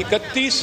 31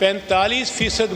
45%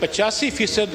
85%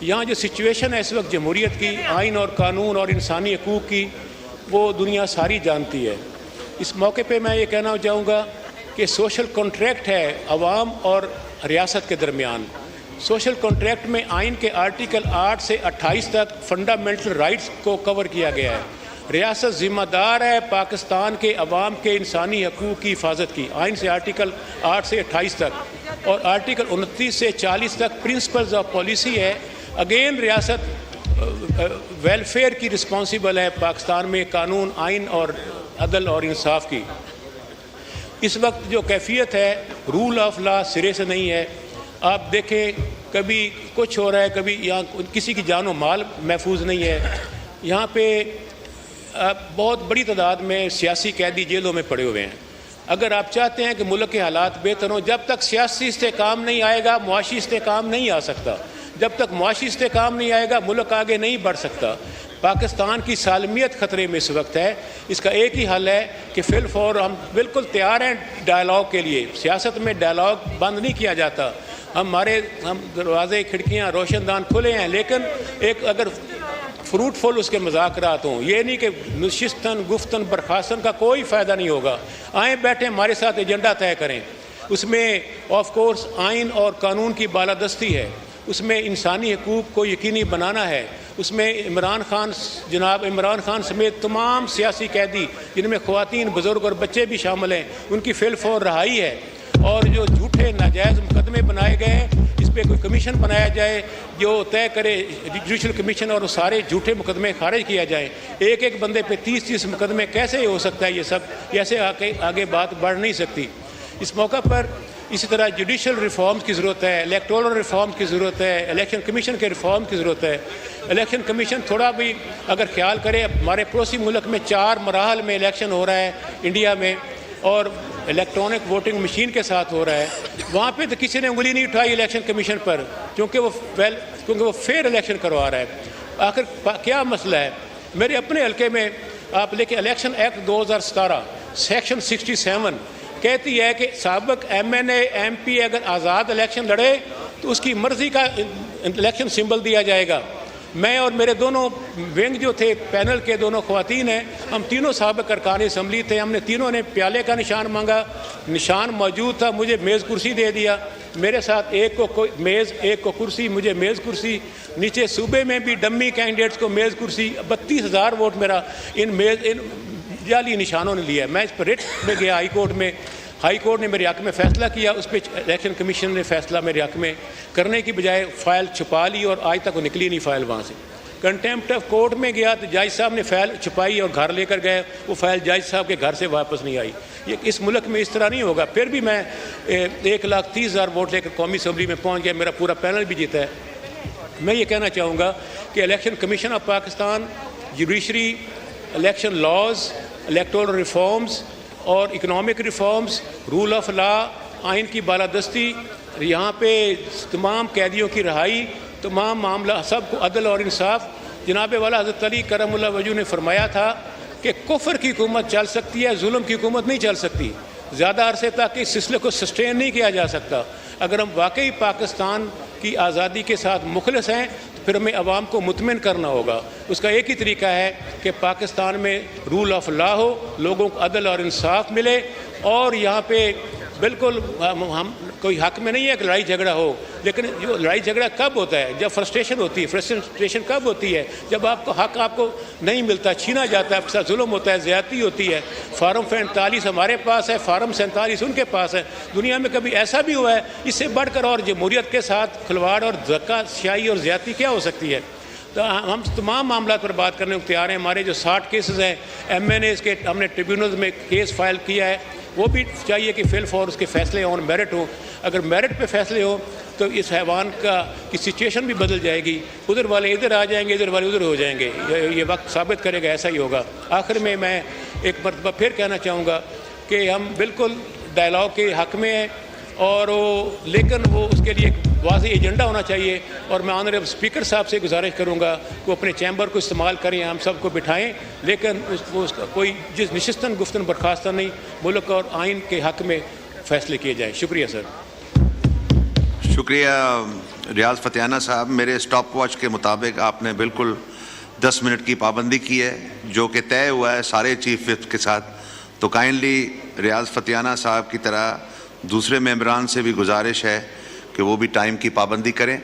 یہاں جو سچویشن ہے اس وقت جمہوریت کی، آئین اور قانون اور انسانی حقوق کی، وہ دنیا ساری جانتی ہے۔ اس موقع پہ میں یہ کہنا چاہوں گا کہ سوشل کنٹریکٹ ہے عوام اور ریاست کے درمیان۔ سوشل کنٹریکٹ میں آئین کے آرٹیکل 8 سے 28 تک فنڈامنٹل رائٹس کو کور کیا گیا ہے۔ ریاست ذمہ دار ہے پاکستان کے عوام کے انسانی حقوق کی حفاظت کی، آئین سے آرٹیکل 8 سے 28 تک، اور آرٹیکل 29 سے 40 تک پرنسپلز آف پالیسی ہے۔ اگین ریاست ویلفیئر کی رسپانسیبل ہے پاکستان میں قانون، آئین اور عدل اور انصاف کی۔ اس وقت جو کیفیت ہے رول آف لا سرے سے نہیں ہے۔ آپ دیکھیں کبھی کچھ ہو رہا ہے، کبھی یہاں کسی کی جان و مال محفوظ نہیں ہے۔ یہاں پہ بہت بڑی تعداد میں سیاسی قیدی جیلوں میں پڑے ہوئے ہیں۔ اگر آپ چاہتے ہیں کہ ملک کے حالات بہتر ہوں، جب تک سیاسی استحکام نہیں آئے گا معاشی استحکام نہیں آ سکتا۔ جب تک معاشی استحکام نہیں آئے گا ملک آگے نہیں بڑھ سکتا۔ پاکستان کی سالمیت خطرے میں اس وقت ہے۔ اس کا ایک ہی حل ہے کہ فی الفور ہم بالکل تیار ہیں ڈائلاگ کے لیے۔ سیاست میں ڈائلاگ بند نہیں کیا جاتا، ہم دروازے کھڑکیاں روشن دان کھلے ہیں، لیکن ایک اگر فروٹفل اس کے مذاکرات ہوں، یہ نہیں کہ نشستن گفتن برخاستن کا کوئی فائدہ نہیں ہوگا۔ آئیں بیٹھیں ہمارے ساتھ ایجنڈا طے کریں۔ اس میں آف کورس آئین اور قانون کی بالادستی ہے، اس میں انسانی حقوق کو یقینی بنانا ہے، اس میں جناب عمران خان سمیت تمام سیاسی قیدی جن میں خواتین، بزرگ اور بچے بھی شامل ہیں، ان کی فی الفور رہائی ہے۔ اور جو جھوٹے ناجائز مقدمے بنائے گئے ہیں اس پہ کوئی کمیشن بنایا جائے جو طے کرے، جوڈیشل کمیشن، اور سارے جھوٹے مقدمے خارج کیا جائیں۔ ایک ایک بندے پہ 30 مقدمے کیسے ہو سکتا ہے؟ یہ سب ایسے آگے بات بڑھ نہیں سکتی۔ اس موقع پر اسی طرح جوڈیشل ریفارمز کی ضرورت ہے، الیکٹورل ریفارم کی ضرورت ہے، الیکشن کمیشن کے ریفارم کی ضرورت ہے۔ الیکشن کمیشن تھوڑا بھی اگر خیال کرے، ہمارے پڑوسی ملک میں 4 مراحل میں الیکشن ہو رہا ہے انڈیا میں، اور الیکٹرانک ووٹنگ مشین کے ساتھ ہو رہا ہے۔ وہاں پہ تو کسی نے انگلی نہیں اٹھائی الیکشن کمیشن پر، کیونکہ وہ فیئر الیکشن کروا رہا ہے۔ آخر کیا مسئلہ ہے؟ میرے اپنے حلقے میں آپ لے کے الیکشن ایکٹ 2017 سیکشن 67 کہتی ہے کہ سابق M N A M P اگر آزاد الیکشن لڑے تو اس کی مرضی کا الیکشن سمبل دیا جائے گا۔ میں اور میرے دونوں ونگ جو تھے پینل کے دونوں خواتین ہیں، ہم تینوں سابق ارکان اسمبلی تھے، ہم نے تینوں نے پیالے کا نشان مانگا، نشان موجود تھا، مجھے میز کرسی دے دیا۔ میرے ساتھ ایک کو میز، ایک کو کرسی، مجھے میز کرسی۔ نیچے صوبے میں بھی ڈمی کینڈیڈیٹس کو میز کرسی۔ 32,000 ووٹ میرا ان جعلی نشانوں نے لیا ہے۔ میں اس پر ریٹ میں گیا ہائی کورٹ میں، ہائی کورٹ نے میرے حق میں فیصلہ کیا، اس پہ الیکشن کمیشن نے فیصلہ میرے حق میں کرنے کی بجائے فائل چھپا لی، اور آج تک وہ نکلی نہیں فائل وہاں سے۔ کنٹیمپٹ آف کورٹ میں گیا تو جج صاحب نے فائل چھپائی اور گھر لے کر گئے، وہ فائل جج صاحب کے گھر سے واپس نہیں آئی۔ یہ اس ملک میں اس طرح نہیں ہوگا۔ پھر بھی میں 1,30,000 ووٹ لے کر قومی اسمبلی میں پہنچ گیا، میرا پورا پینل بھی جیتا ہے۔ میں یہ کہنا چاہوں گا کہ election commission of Pakistan, judiciary, election laws, electoral reforms اور economic reforms, rule of law, آئین کی بالادستی، یہاں پہ تمام قیدیوں کی رہائی، تمام معاملہ سب کو عدل اور انصاف۔ جناب والا حضرت علی کرم اللہ وجہ نے فرمایا تھا کہ کفر کی حکومت چل سکتی ہے، ظلم کی حکومت نہیں چل سکتی۔ زیادہ عرصے تک اس سلسلے کو سسٹین نہیں کیا جا سکتا۔ اگر ہم واقعی پاکستان کی آزادی کے ساتھ مخلص ہیں تو پھر ہمیں عوام کو مطمئن کرنا ہوگا۔ اس کا ایک ہی طریقہ ہے کہ پاکستان میں رول آف لا ہو، لوگوں کو عدل اور انصاف ملے، اور یہاں پہ بالکل ہم کوئی حق میں نہیں ہے کہ لڑائی جھگڑا ہو، لیکن جو لڑائی جھگڑا کب ہوتا ہے؟ جب فرسٹریشن ہوتی ہے۔ فرسٹریشن کب ہوتی ہے؟ جب آپ کو حق آپ کو نہیں ملتا، چھینا جاتا ہے، آپ کے ساتھ ظلم ہوتا ہے، زیادتی ہوتی ہے۔ فارم 45 ہمارے پاس ہے، فارم 47 ان کے پاس ہے۔ دنیا میں کبھی ایسا بھی ہوا ہے؟ اس سے بڑھ کر اور جمہوریت کے ساتھ کھلواڑ اور دھکا سیائی اور زیادتی کیا ہو سکتی ہے؟ تو ہم تمام معاملات پر بات کرنے کو تیار ہیں۔ ہمارے جو 60 کیسز ہیں ایم این ایز کے، ہم نے ٹریبیونلز میں کیس فائل کیا ہے، وہ بھی چاہیے کہ فی الفور اس کے فیصلے آن میرٹ ہوں۔ اگر میرٹ پہ فیصلے ہوں تو اس حیوان کی سچویشن بھی بدل جائے گی، ادھر والے ادھر آ جائیں گے، ادھر والے ادھر ہو جائیں گے۔ یہ وقت ثابت کرے گا ایسا ہی ہوگا۔ آخر میں ایک مرتبہ پھر کہنا چاہوں گا کہ ہم بالکل ڈائلاگ کے حق میں ہیں، اور لیکن وہ اس کے لیے ایک واضح ایجنڈا ہونا چاہیے۔ اور میں آنریبل اسپیکر صاحب سے گزارش کروں گا کہ وہ اپنے چیمبر کو استعمال کریں، ہم سب کو بٹھائیں، لیکن اس کا کوئی جس نشستن گفتن برخاستہ نہیں، ملک اور آئین کے حق میں فیصلے کیے جائیں۔ شکریہ سر۔ شکریہ ریاض فتیانہ صاحب، میرے سٹاپ واچ کے مطابق آپ نے بالکل 10 منٹ کی پابندی کی ہے، جو کہ طے ہوا ہے سارے چیف وپ کے ساتھ. تو کائنڈلی ریاض فتیانہ صاحب کی طرح دوسرے ممبران سے بھی گزارش ہے کہ وہ بھی ٹائم کی پابندی کریں.